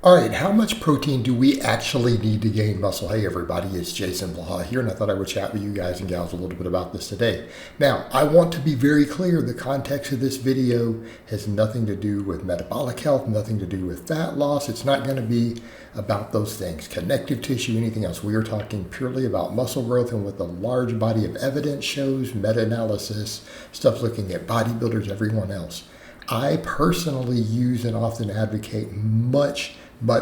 All right, how much protein do we actually need to gain muscle? Hey everybody, it's Jason Blaha here, and I thought I would chat with you guys and gals a little bit about this today. Now, I want to be very clear, the context of this video has nothing to do with metabolic health, nothing to do with fat loss. It's not going to be about those things, connective tissue, anything else. We are talking purely about muscle growth and what the large body of evidence shows, meta-analysis, stuff looking at bodybuilders, everyone else. I personally use and often advocate much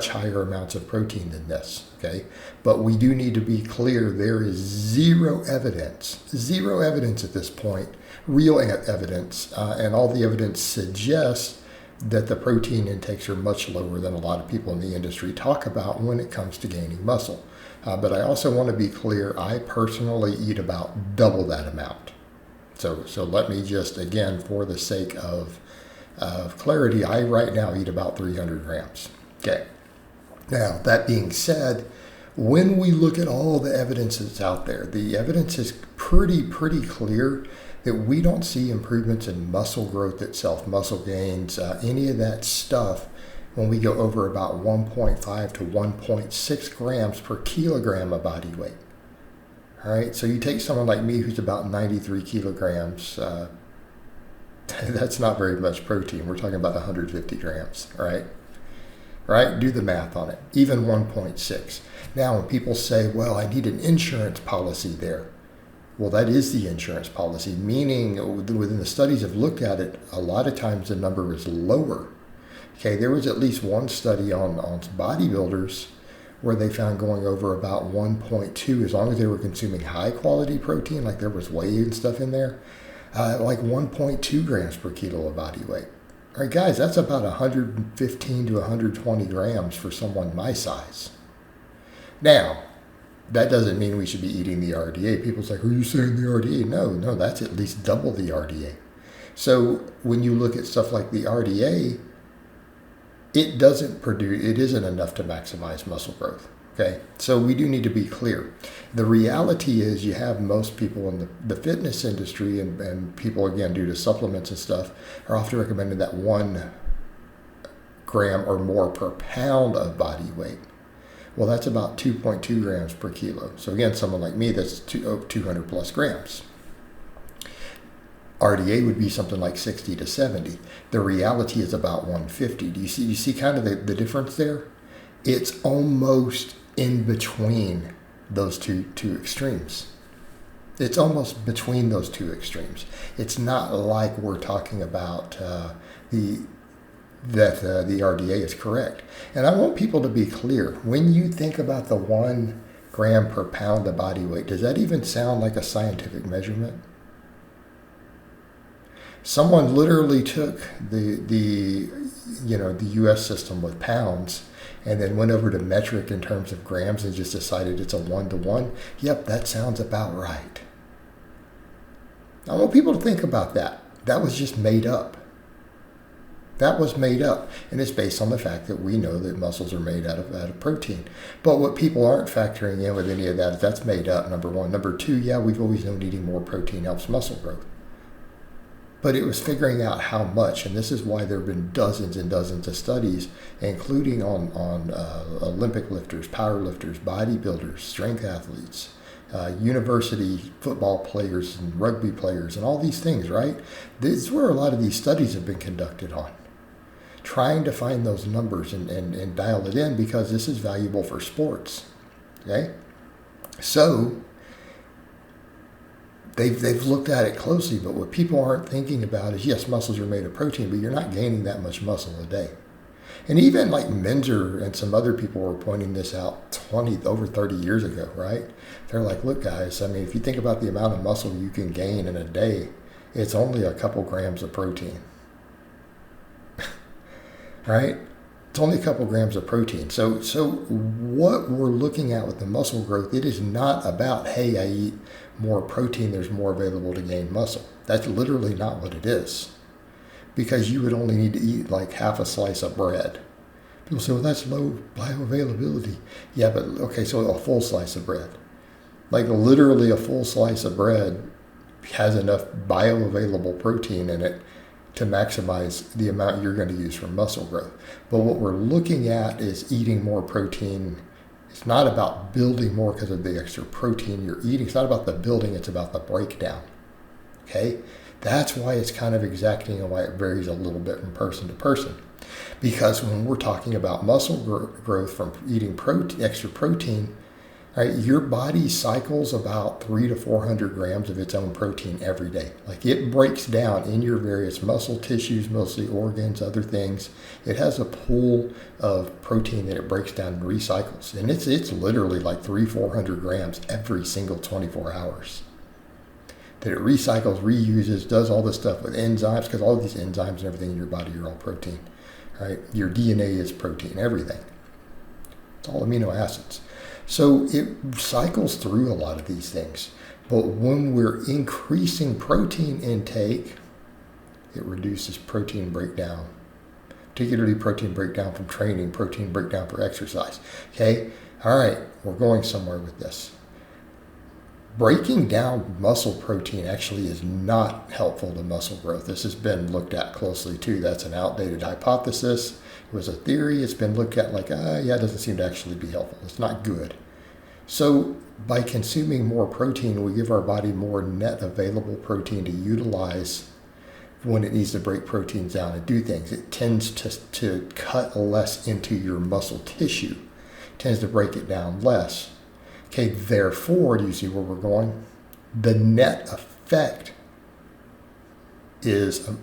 higher amounts of protein than this, okay? But we do need to be clear, there is zero evidence at this point, real evidence, and all the evidence suggests that the protein intakes are much lower than a lot of people in the industry talk about when it comes to gaining muscle. But I also want to be clear, I personally eat about double that amount. So let me just, again, for the sake of clarity, I right now eat about 300 grams. Okay. Now, that being said, when we look at all the evidence that's out there, the evidence is pretty clear that we don't see improvements in muscle growth itself, muscle gains, any of that stuff when we go over about 1.5 to 1.6 grams per kilogram of body weight. All right, so you take someone like me who's about 93 kilograms, that's not very much protein. We're talking about 150 grams, right? Right? Do the math on it. Even 1.6. Now, when people say, well, I need an insurance policy there. Well, that is the insurance policy, meaning within the studies have looked at it, a lot of times the number is lower. Okay, there was at least one study on bodybuilders where they found going over about 1.2, as long as they were consuming high quality protein, like there was whey and stuff in there, like 1.2 grams per kilo of body weight. All right, guys, that's about 115 to 120 grams for someone my size. Now, that doesn't mean we should be eating the RDA. People's like, are you saying the RDA? No, that's at least double the RDA. So when you look at stuff like the RDA, it isn't enough to maximize muscle growth. Okay, so we do need to be clear. The reality is you have most people in the fitness industry and people, again, due to supplements and stuff, are often recommending that 1 gram or more per pound of body weight. Well, that's about 2.2 grams per kilo. So again, someone like me, that's 200 plus grams. RDA would be something like 60 to 70. The reality is about 150. Do you see kind of the difference there? It's almost in between those two extremes. It's almost between those two extremes. It's not like we're talking about the RDA is correct. And I want people to be clear. When you think about the 1 gram per pound of body weight, does that even sound like a scientific measurement? Someone literally took the U.S. system with pounds and then went over to metric in terms of grams and just decided it's a 1-to-1. Yep, that sounds about right. I want people to think about that. That was just made up. That was made up, and it's based on the fact that we know that muscles are made out of protein. But what people aren't factoring in with any of that is that's made up, number one. Number two, yeah, we've always known eating more protein helps muscle growth. But it was figuring out how much, and this is why there have been dozens and dozens of studies, including on Olympic lifters, power lifters, bodybuilders, strength athletes, university football players and rugby players, and all these things, right? This is where a lot of these studies have been conducted on, trying to find those numbers and dial it in, because this is valuable for sports, okay? So They've looked at it closely, but what people aren't thinking about is, yes, muscles are made of protein, but you're not gaining that much muscle a day. And even like Menzer and some other people were pointing this out over 30 years ago, right? They're like, look, guys, I mean, if you think about the amount of muscle you can gain in a day, it's only a couple grams of protein, right? It's only a couple grams of protein. So what we're looking at with the muscle growth, it is not about, hey, I eat more protein, there's more available to gain muscle. That's literally not what it is. Because you would only need to eat like half a slice of bread. People say, well, that's low bioavailability. Yeah, but okay, so a full slice of bread. Like literally a full slice of bread has enough bioavailable protein in it to maximize the amount you're going to use for muscle growth. But what we're looking at is eating more protein. It's not about building more because of the extra protein you're eating. It's not about the building, it's about the breakdown. Okay? That's why it's kind of exacting and why it varies a little bit from person to person. Because when we're talking about muscle growth from eating extra protein, right, your body cycles about 300 to 400 grams of its own protein every day. Like it breaks down in your various muscle tissues, mostly organs, other things. It has a pool of protein that it breaks down and recycles. And it's literally like 300-400 grams every single 24 hours. That it recycles, reuses, does all this stuff with enzymes, because all these enzymes and everything in your body are all protein. Right? Your DNA is protein, everything. It's all amino acids. So it cycles through a lot of these things. But when we're increasing protein intake, it reduces protein breakdown, particularly protein breakdown from training, protein breakdown for exercise. Okay? All right, we're going somewhere with this. Breaking down muscle protein actually is not helpful to muscle growth. This has been looked at closely too. That's an outdated hypothesis. It was a theory. It's been looked at like, it doesn't seem to actually be helpful. It's not good. So by consuming more protein, we give our body more net available protein to utilize when it needs to break proteins down and do things. It tends to cut less into your muscle tissue. It tends to break it down less. Okay, therefore, do you see where we're going? The net effect is a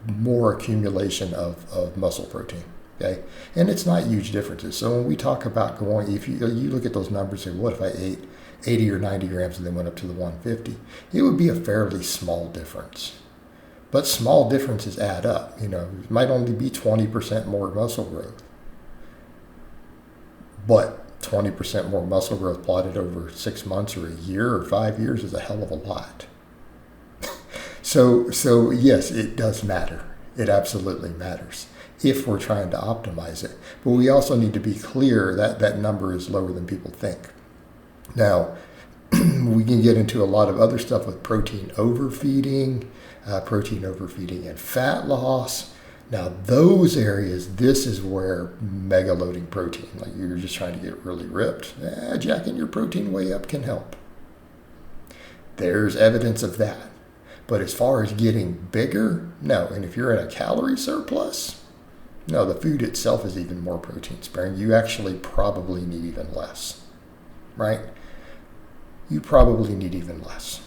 more accumulation of muscle protein. Okay, and it's not huge differences. So when we talk about going, if you look at those numbers and say, what if I ate 80 or 90 grams and then went up to the 150? It would be a fairly small difference. But small differences add up. You know, it might only be 20% more muscle growth. But 20% more muscle growth plotted over 6 months or a year or 5 years is a hell of a lot. So yes, it does matter. It absolutely matters if we're trying to optimize it. But we also need to be clear that that number is lower than people think. Now, we can get into a lot of other stuff with protein overfeeding and fat loss. Now, those areas, this is where mega loading protein, like you're just trying to get really ripped, jacking your protein way up can help. There's evidence of that. But as far as getting bigger, no. And if you're in a calorie surplus, no, the food itself is even more protein sparing. You actually probably need even less, right? You probably need even less.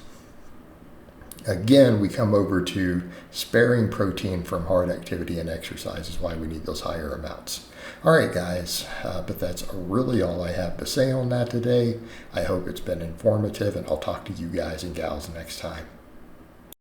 Again, we come over to sparing protein from hard activity and exercise is why we need those higher amounts. All right, guys, but that's really all I have to say on that today. I hope it's been informative, and I'll talk to you guys and gals next time.